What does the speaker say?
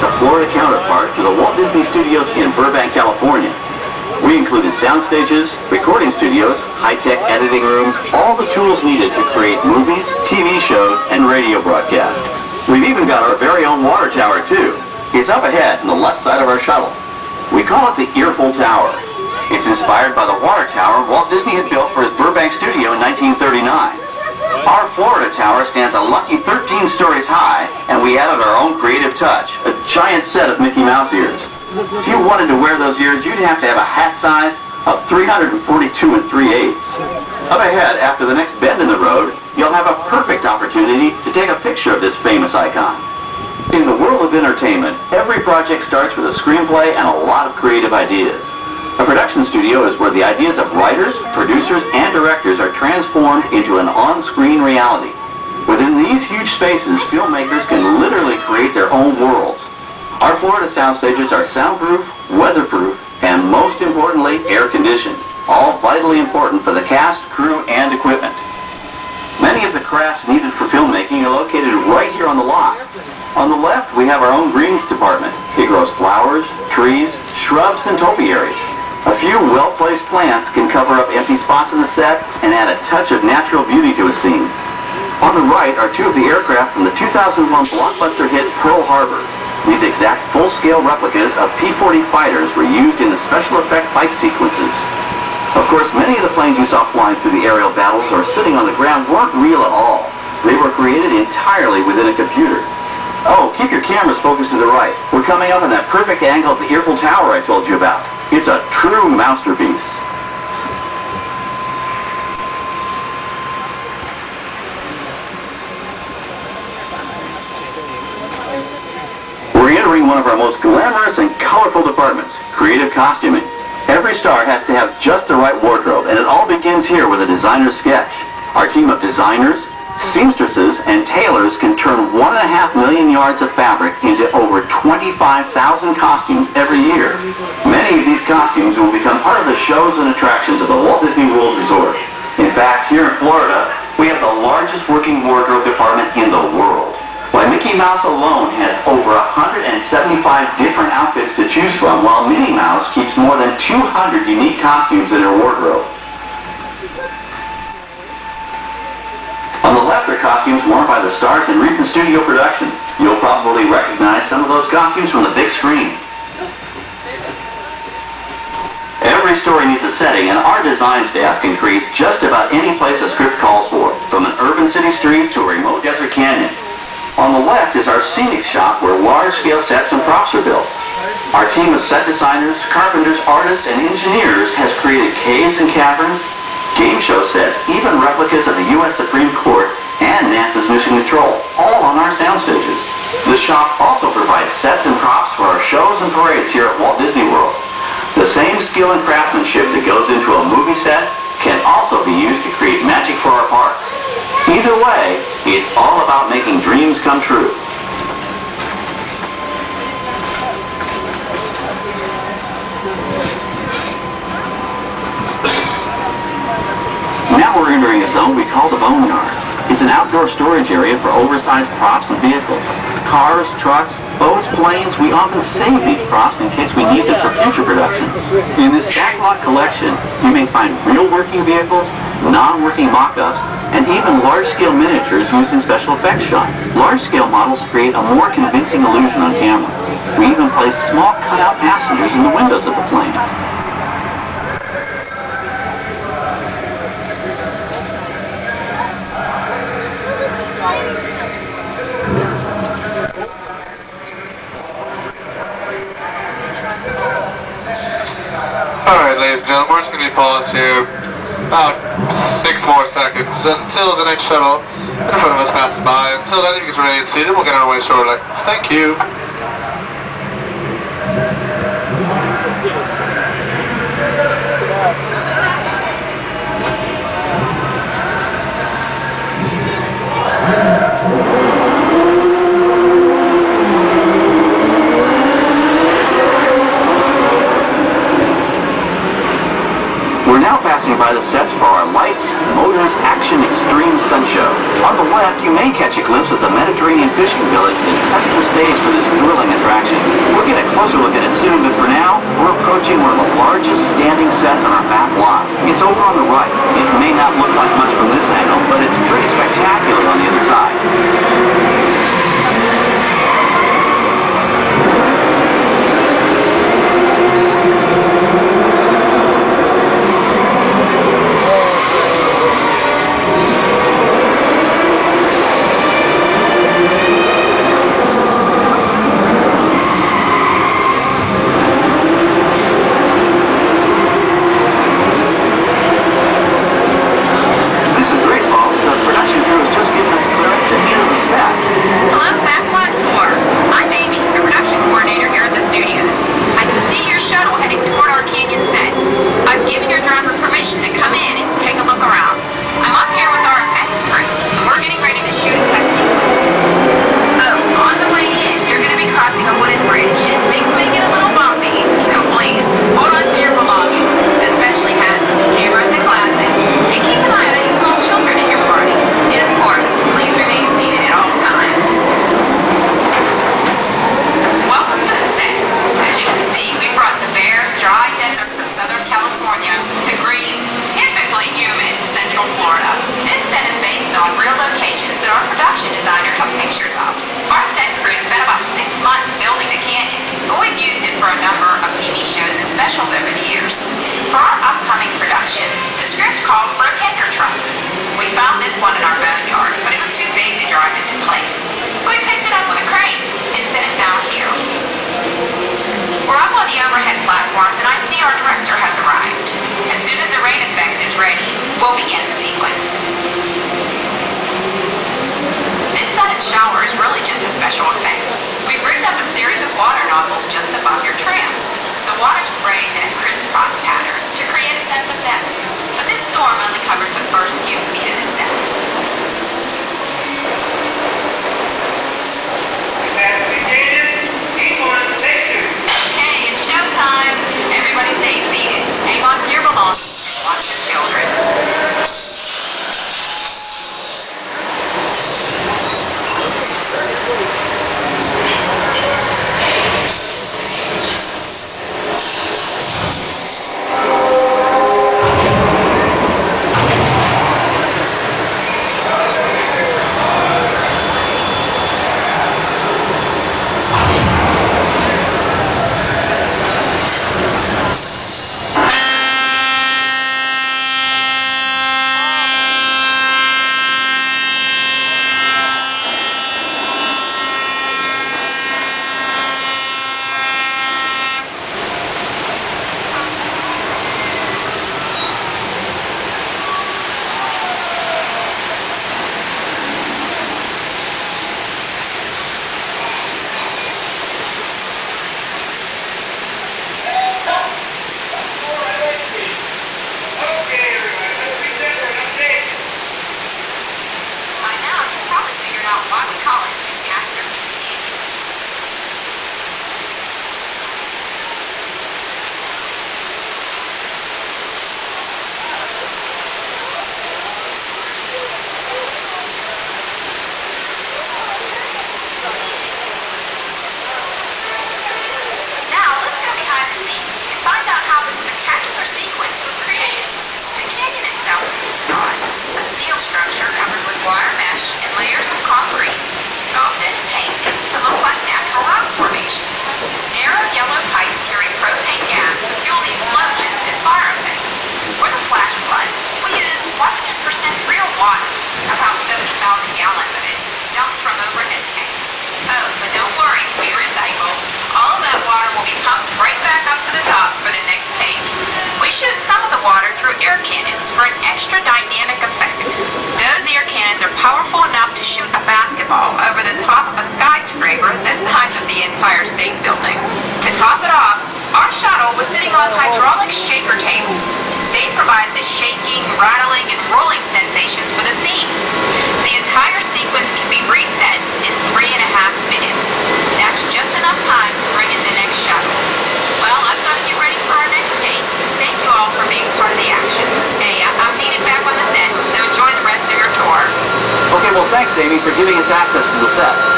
a Florida counterpart to the Walt Disney Studios in Burbank, California. We included sound stages, recording studios, high-tech editing rooms, all the tools needed to create movies, TV shows, and radio broadcasts. We've even got our very own water tower, too. It's up ahead on the left side of our shuttle. We call it the Earful Tower. It's inspired by the water tower Walt Disney had built for his Burbank studio in 1939. Our Florida tower stands a lucky 13 stories high, and we added our own creative touch, a giant set of Mickey Mouse ears. If you wanted to wear those ears, you'd have to have a hat size of 342 3/8. Up ahead, after the next bend in the road, you'll have a perfect opportunity to take a picture of this famous icon. In the world of entertainment, every project starts with a screenplay and a lot of creative ideas. A production studio is where the ideas of writers, producers, and directors are transformed into an on-screen reality. Within these huge spaces, filmmakers can literally create their own worlds. Our Florida sound stages are soundproof, weatherproof, and most importantly, air-conditioned, all vitally important for the cast, crew, and equipment. Many of the crafts needed for filmmaking are located right here on the lot. On the left, we have our own greens department. It grows flowers, trees, shrubs, and topiaries. A few well-placed plants can cover up empty spots in the set and add a touch of natural beauty to a scene. On the right are two of the aircraft from the 2001 blockbuster hit Pearl Harbor. These exact full-scale replicas of P-40 fighters were used in the special effect fight sequences. Of course, many of the planes you saw flying through the aerial battles or sitting on the ground weren't real at all. They were created entirely within a computer. Oh, keep your cameras focused to the right. We're coming up on that perfect angle of the Earful Tower I told you about. It's a true masterpiece. We're entering one of our most glamorous and colorful departments, creative costuming. Every star has to have just the right wardrobe, and it all begins here with a designer's sketch. Our team of designers, seamstresses, and tailors can turn 1.5 million yards of fabric into over 25,000 costumes every year. Many of these costumes will become part of the shows and attractions of the Walt Disney World Resort. In fact, here in Florida, we have the largest working wardrobe department in the world. Why, Mickey Mouse alone has over 175 different outfits to choose from, while Minnie Mouse keeps more than 200 unique costumes in her wardrobe. On the left are costumes worn by the stars in recent studio productions. You'll probably recognize some of those costumes from the big screen. Every story needs a setting, and our design staff can create just about any place a script calls for, from an urban city street to a remote desert canyon. On the left is our scenic shop where large-scale sets and props are built. Our team of set designers, carpenters, artists, and engineers has created caves and caverns, game show sets, even replicas of the U.S. Supreme Court and NASA's Mission Control, all on our sound stages. The shop also provides sets and props for our shows and parades here at Walt Disney World. The same skill and craftsmanship that goes into a movie set can also be used to create magic for our parks. Either way, it's all about making dreams come true. Now we're entering a zone we call the Boneyard. It's an outdoor storage area for oversized props and vehicles. Cars, trucks, boats, planes, we often save these props in case we need them for future productions. In this Backlot collection, you may find real working vehicles, non-working mock-ups, and even large-scale miniatures used in special effects shots. Large-scale models create a more convincing illusion on camera. We even place small cutout passengers in the windows of the plane. Alright, ladies and gentlemen, we're just going to pause here about 6 more seconds until the next shuttle in front of us passes by. Until then, if you get ready and seated, we'll get on our way shortly. Thank you. We're now passing by the sets for our Lights, Motors, Action Extreme Stunt Show. On the left, you may catch a glimpse of the Mediterranean fishing village that sets the stage for this thrilling attraction. approaching one of the largest standing sets on our back lot. It's over on the right. It may not look like much from this angle, but it's pretty spectacular on the other side. Hello, Backlot Tour. I'm Amy, the production coordinator here at the studios. I can see your shuttle heading toward our canyon set. I've given your driver permission to come in and take a look around. I'm up here with our effects crew, and we're getting ready to shoot a test sequence. Oh, on the way in, you're going to be crossing a wooden bridge, and things may get a little bumpy, so please, hold on to your belongings, especially hats, cameras, and glasses, and keep an eye on any small children in your party. And of course, please remain seated at all times. Welcome to the set. As you can see, we brought the bare, dry deserts of Southern California to green, typically humid Central Florida. This set is based on real locations that our production designer took pictures of. Our set crew spent about 6 months building the canyon, but we've used it for a number of TV shows and specials over the years. For our upcoming production, the script called for a tanker truck. We found this one in our boneyard, but it was too big to drive into place. So we picked it up with a crane and set it down here. We're up on the overhead platforms, and I see our director has arrived. As soon as the rain effect is ready, we'll begin the sequence. This sudden shower is really just a special effect. We've rigged up a series of water nozzles just above your tram. The water sprays in a crisscross pattern to create a sense of depth, but this storm only covers the first few feet of the set. Okay, it's showtime. Everybody stay seated. Hang on to your belongings. Watch your children. Why we call it the Masterpiece Canyon. Now let's go behind the scenes and find out how this spectacular sequence was created. The canyon itself is a facade, a steel structure covered with wire mesh and layers of concrete, sculpted and painted to look like natural rock formations. Narrow yellow pipes carry propane gas to fuel the explosions and fire effects. For the flash flood, we used 100% real water, about 70,000 gallons of it, dumped from overhead tanks. Oh, but don't worry, we recycle. All of that water will be pumped right back up to the top for the next take. We shoot some of the water through air cannons for an extra dynamic effect. Those air cannons are powerful enough to shoot a basketball over the top of a skyscraper the size of the Empire State Building. To top it off, our shuttle was sitting on hydraulic shaker tables. They provided the shaking, rattling, and rolling sensations for the scene. The entire sequence can be reset in 3.5 minutes. That's just enough time to bring in the next shuttle. Well, I've got to get ready for our next take. Thank you all for being part of the action. Hey, I'm needed back on the set, so enjoy the rest of your tour. Okay, well thanks Amy for giving us access to the set.